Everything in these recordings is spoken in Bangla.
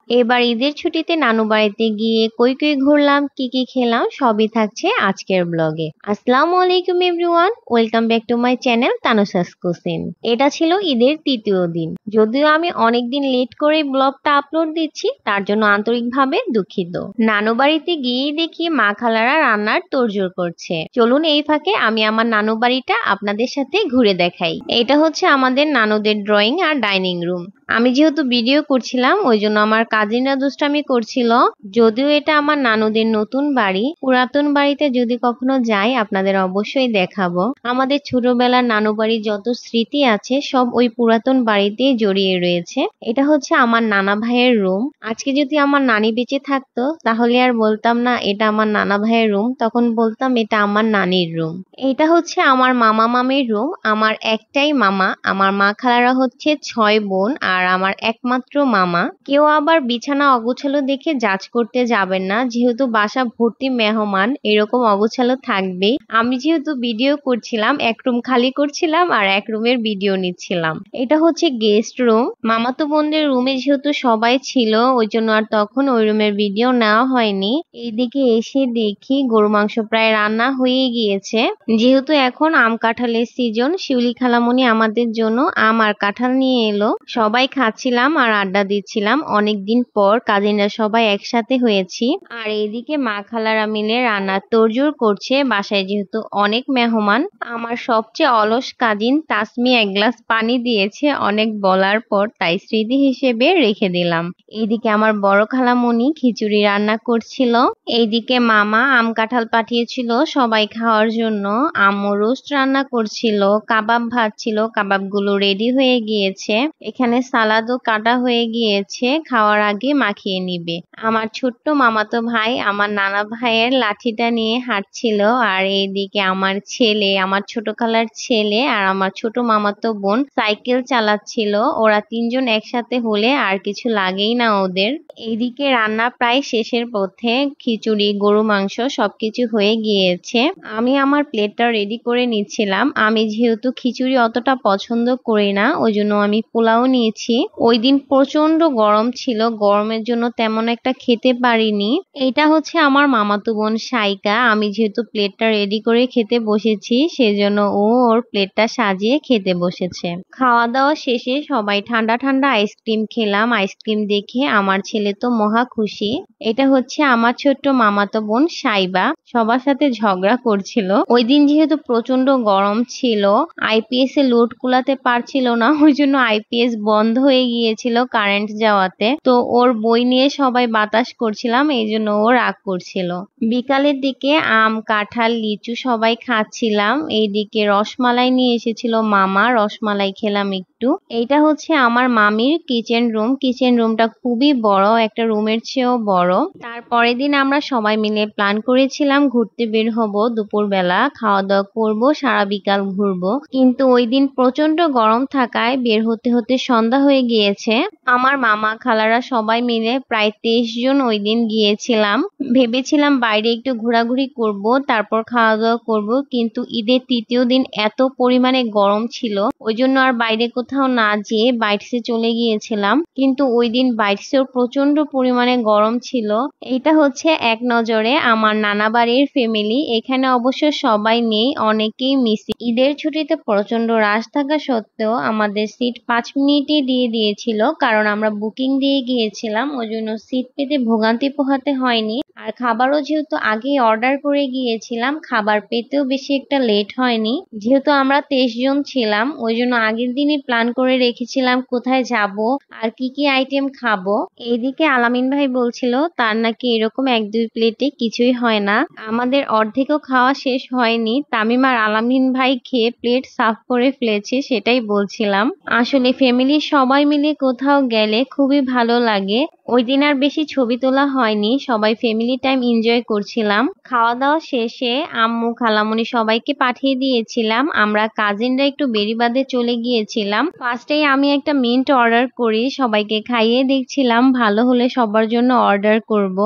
এবার ঈদের ছুটিতে নানু বাড়িতে গিয়ে কই কই ঘুরলাম, কি কি খেলাম সবই থাকছে আজকের ব্লগে। আসসালামু আলাইকুম everyone, welcome back to my channel Tanusa's cuisine. এটা ছিল ঈদের তৃতীয় দিন, যদিও আমি অনেকদিন লেট করে ব্লগটা আপলোড দিচ্ছি, তার জন্য আন্তরিকভাবে দুঃখিত। নানু বাড়িতে গিয়েই দেখি মা খালারা রান্নার তোড়জোড় করছে। চলুন এই ফাঁকে আমি আমার নানু বাড়িটা আপনাদের সাথে ঘুরে দেখাই। এটা হচ্ছে আমাদের নানুদের ড্রয়িং আর ডাইনিং রুম। আমি যেহেতু ভিডিও করছিলাম ওই জন্য আমার কাজিনরা দুষ্টামি করছিল। যদিও এটা আমার নানুদের নতুন বাড়ি, পুরাতন বাড়িতে যদি কখনো যাই আপনাদের অবশ্যই দেখাবো। আমাদের ছোটবেলার নানু বাড়ির যত স্মৃতি আছে সব ওই পুরাতন বাড়িতেই জড়িয়ে রয়েছে। এটা হচ্ছে আমার নানা ভাইয়ের রুম। আজকে যদি আমার নানি বেঁচে থাকতো তাহলে আর বলতাম না এটা আমার নানা ভাইয়ের রুম, তখন বলতাম এটা আমার নানির রুম। এটা হচ্ছে আমার মামা মামির রুম। আমার একটাই মামা, আমার মা খালারা হচ্ছে 6 বোন আর আমার একমাত্র মামা। কেউ আবার বিছানা অগোছালো দেখে জাজ করতে যাবেন না, যেহেতু বাসা ভর্তি মেহমান এরকম অগোছালো থাকবেই। আমি যেহেতু ভিডিও করছিলাম, এক রুম খালি করছিলাম আর এক রুমের ভিডিও নিচ্ছিলাম। এটা হচ্ছে গেস্ট রুম। মামাতো বোনদের রুমে যেহেতু সবাই ছিল ওই জন্য আর তখন ওই রুমের ভিডিও নেওয়া হয়নি। এইদিকে এসে দেখি গরু মাংস প্রায় রান্না হয়ে গিয়েছে। যেহেতু এখন আম কাঁঠালের সিজন, শিউলি খালামণি আমাদের জন্য আম আর কাঁঠাল নিয়ে এলো। সবাই খাচ্ছিলাম আর আড্ডা দিচ্ছিলাম, অনেকদিন পর কাজিনরা সবাই একসাথে হয়েছি। আর এইদিকে মা খালারা মিলে রান্নার তোড়জোড় করছে। বাসায় যেহেতু অনেক মেহমান, আমার সবচেয়ে অলস কাজিন তাসমি এক গ্লাস পানি দিয়েছে অনেক বলার পর, তাই স্মৃতি হিসেবে রেখে দিলাম। এইদিকে আমার বড় খালামণি খিচুড়ি রান্না করছিল। এইদিকে মামা আম কাঁঠাল পাঠিয়েছিল সবাই খাওয়ার জন্য। আম্মু রোস্ট রান্না করছিল, কাবাব ভাজছিল, কাবাবগুলো রেডি হয়ে গিয়েছে। এখানে সালাদও কাটা হয়ে গিয়েছে, খাওয়ার আগে মাখিয়ে নিবে। আমার ছোট্ট মামাতো ভাই আমার নানা ভাইয়ের লাঠিটা নিয়ে হাঁটছিল। আর এইদিকে আমার ছেলে, আমার ছোট খালার ছেলে আর আমার ছোট মামাতো বোন সাইকেল চালাচ্ছিল। ওরা তিনজন একসাথে হলে আর কিছু লাগেই না ওদের। এইদিকে রান্না প্রায় শেষের পথে, খিচুড়ি গরু মাংস সবকিছু হয়ে গিয়েছে। আমি আমার প্লেটটা রেডি করে নিচ্ছিলাম। আমি যেহেতু খিচুড়ি অতটা পছন্দ করি না ওই জন্য আমি পোলাও নিয়েছি। ওই দিন প্রচন্ড গরম ছিল, গরমের জন্য তেমন একটা খেতে পারিনি। এটা হচ্ছে আমার মামাতো বোন সাইকা। আমি যেহেতু প্লেটটা রেডি করে খেতে বসেছি সেজন্য ও ওর প্লেটটা সাজিয়ে খেতে বসেছে। খাওয়া দাওয়া শেষে সবাই ঠান্ডা ঠান্ডা আইসক্রিম খেলাম। আইসক্রিম দেখে আমার ছেলে তো মহা খুশি। এটা হচ্ছে আমার ছোট্ট মামাতো বোন সাইবা, সবার সাথে ঝগড়া করছিল। ওই দিন যেহেতু প্রচন্ড গরম ছিল, আইপিএস এ লোড কুলাতে পারছিল না, ওই জন্য আইপিএস বন্ধ হয়ে গিয়েছিল কারেন্ট যাওয়াতে। তো ওর বই নিয়ে সবাই বাতাস করছিলাম, এই জন্য ও রাগ করছিল। বিকালের দিকে আম কাঁঠাল লিচু সবাই খাচ্ছিলাম। এইদিকে রসমালাই নিয়ে এসেছিল মামা, রসমালাই খেলাম একটু। এইটা হচ্ছে আমার মামির কিচেন রুম। কিচেন রুমটা খুবই বড়, একটা রুমের চেয়েও বড়। তারপরের দিন আমরা সবাই মিলে প্ল্যান করেছিলাম ঘুরতে বের হব, দুপুরবেলা খাওয়া দাওয়া করব, সারা বিকাল ঘুরবো। কিন্তু ওই দিন প্রচন্ড গরম থাকায় বের হতে হতে সন্ধ্যা হয়ে গিয়েছে। আমার মামা খালারা সবাই মিলে প্রায় 23 জন ওই দিন গিয়েছিলাম। ভেবেছিলাম বাইরে একটু ঘোরাঘুরি করব, তারপর খাওয়া দাওয়া করব, কিন্তু ঈদের তৃতীয় দিন এত পরিমাণে গরম ছিল ওই জন্য আর বাইরে কোথাও না যেয়ে বাইটসে চলে গিয়েছিলাম। কিন্তু ওই দিন বাইটসেও প্রচন্ড পরিমাণে গরম ছিল। এটা হচ্ছে এক নজরে আমার নানা বাড়ির ফ্যামিলি। এখানে অবশ্য সবাই নেই, অনেকেই মিসিং। ঈদের ছুটিতে প্রচন্ড রাশ থাকা সত্ত্বেও আমাদের সিট 5 মিনিটে দিয়ে দিয়েছিল, কারণ আমরা বুকিং দিয়ে গিয়েছিলাম ওই জন্য সিট পেতে ভোগান্তি পোহাতে হয়নি। আর খাবারও যেহেতু আগেই অর্ডার করে গিয়েছিলাম, খাবার পেতেও বেশি একটা লেট হয়নি। যেহেতু আমরা 23 জন ছিলাম ওই জন্য আগের দিনই প্ল্যান করে রেখেছিলাম কোথায় যাব আর কি কি আইটেম খাবো। এইদিকে আলামিন ভাই বলছিল তার নাকি এরকম 1-2 প্লেটে কিছুই হয় না। আমাদের অর্ধেকও খাওয়া শেষ হয়নি, তামিম আর আলামিন ভাই খেয়ে প্লেট সাফ করে ফেলেছে, সেটাই বলছিলাম। আসলে ফ্যামিলির সবাই মিলে কোথাও গেলে খুবই ভালো লাগে। ওই দিন আর বেশি ছবি তোলা হয়নি, সবাই ফ্যামিলি টাইম এনজয় করছিলাম। খাওয়া দাওয়া শেষে আম্মু খালামণি সবাইকে পাঠিয়ে দিয়েছিলাম। আমরা কাজিনরা একটু বেড়িবাঁধে চলে গিয়েছিলাম। ফার্স্টেই আমি একটা মিন্ট অর্ডার করি, সবাইকে খাইয়ে দেখছিলাম, ভালো হলে সবার জন্য অর্ডার করব।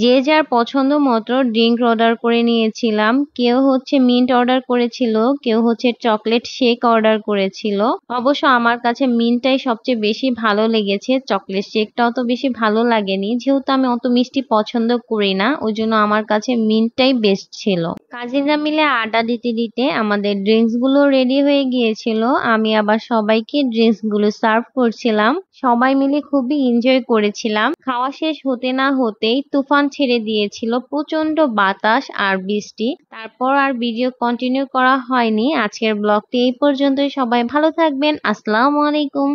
যে যার পছন্দ মতো ড্রিঙ্ক অর্ডার করে নিয়েছিলাম। কেউ হচ্ছে মিন্ট অর্ডার করেছিল, কেউ হচ্ছে চকলেট শেক অর্ডার করেছিল। অবশ্য আমার কাছে মিন্টটাই সবচেয়ে বেশি ভালো লেগেছে, চকলেট শেকটাও তো বেশি ভালো ভালো লাগেনি, যেহেতু আমি অত মিষ্টি পছন্দ করি না, ওই জন্য আমার কাছে মিন্টটাই বেস্ট ছিল। কাজিনরা মিলে আড্ডা দিতে দিতে আমাদের ড্রিঙ্কস গুলো রেডি হয়ে গিয়েছিল। আমি আবার সবাইকে ড্রিঙ্কস গুলো সার্ভ করছিলাম। সবাই মিলে খুবই এনজয় করেছিলাম। খাওয়া শেষ হতে না হতেই তুফান ছেড়ে দিয়েছিল, প্রচন্ড বাতাস আর বৃষ্টি। তারপর আর ভিডিও কন্টিনিউ করা হয়নি। আজকের ব্লগটি এই পর্যন্তই। সবাই ভালো থাকবেন। আসসালামু আলাইকুম।